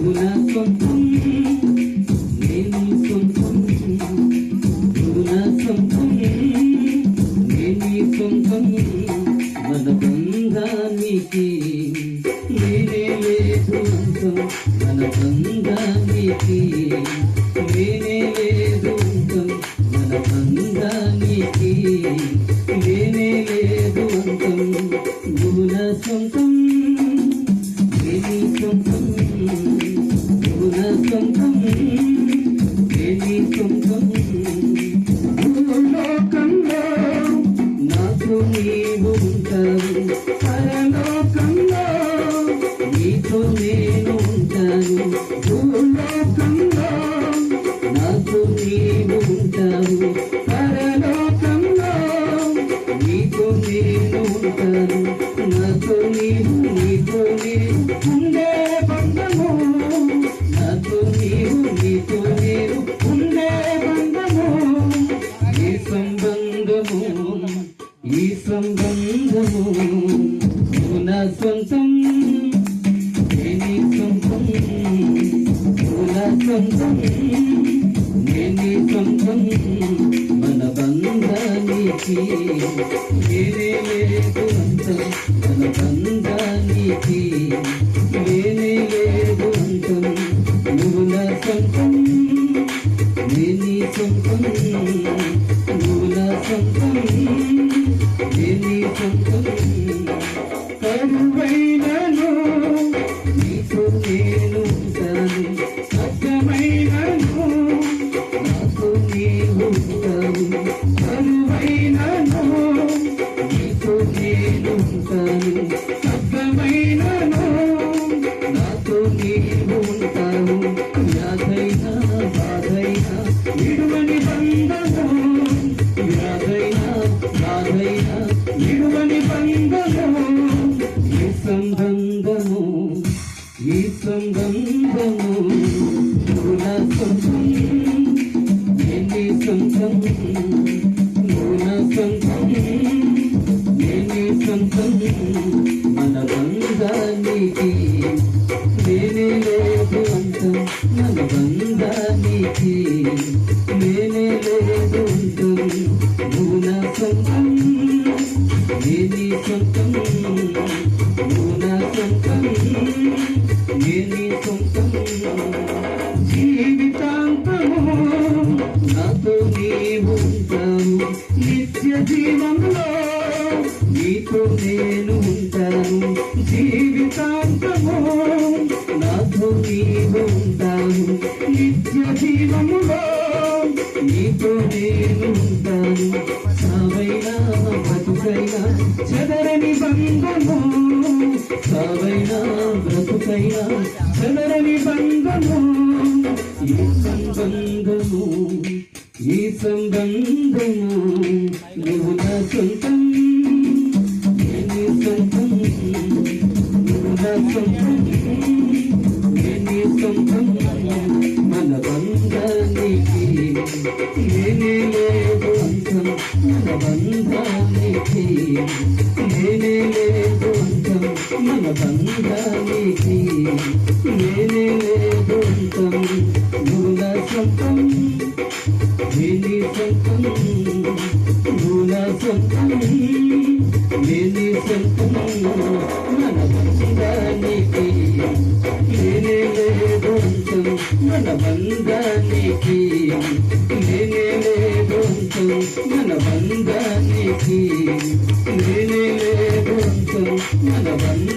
నువ్వు నా సొంతం నేను సొంతం నువ్వు నా సొంతం నేను సొంతం మన బంధానికి నేనే లేదు అంతం మన బంధానికి నేనే లేదు అంతం మన బంధానికి నేనే లేదు అంతం నువ్వు నా సొంతం నేనే సొంతం నువ్వు నా సొంతం నేనే సొంతం భూలోకంలో నాకు నీవు ఉంటావు పరలోకంలో నీతో నేను ఉంటాను భూలోకంలో నాకు నీవు ఉంటావు పరలోకంలో నీతో నేను ఉంటాను నాతో నీవు నీతో నీవు ఉండే బంధము నాతో నీవు నీతో నీవు ఉండే బంధము ఈ సంబంధము నువ్వు నా సొంతం నేనే సొంతం నువ్వు నా సొంతం నేనే సొంతం మన బంధానికి నేనే లేదు అంతం మన బంధానికి నేనే లేదు అంతం నువ్వు నా సొంతం నేనే సొంతం నువ్వు నా సొంతం నేనే సొంతం కరువైనను నీతో నేను ఉంటాను సత్యమైనను నాతో నీవు ఉంటావు కరువైనను నీతో నేను ఉంటాను సత్యమైనను నాతో నీవు ఉంటావు వ్యాధైనా బాధైనా విడువని బంధము వ్యాధైనా బాధైనా విడువని బంధము ఈ సంబంధము నువ్వు నా సొంతం నేనే సొంతం నువ్వు నా సొంతం నేనే సొంతం మన బంధానికి నేనే లేదు అంతం మన బంధానికి నేనే లేదు అంతం నువ్వు నా సొంతం నేనే సొంతం నువ్వు నా సొంతం నేనే సొంతం జీవితాంతము నాతో నీవు ఉంటావు నిత్య జీవంలో నీతో నేను ఉంటాను జీవితాంతము నాతో నీవు ఉంటావు నిత్య జీవములో నీతో నేను ఉంటాను సావైనా బ్రతుకైనా చెదరని బంధము సావైనా బ్రతుకైనా చెదరని బంధము ఈ సంబంధము నువ్వు నా సొంతం నేనే సొంతం నువ్వు నా సొంతం నేనే సొంతం మన బంధానికి నేనే లేదు అంతం మన బంధానికి నేనే లేదు అంతం మన బంధానికి నేనే లేదు అంతం నువ్వు నా సొంతం నేనే సొంతం నువ్వు నా సొంతం నేనే సొంతం మన బంధానికి నేనే లేదు అంతం మన బంధానికి నేనే లేదు అంతం మన బంధానికి నేనే లేదు అంతం మన బంధానికి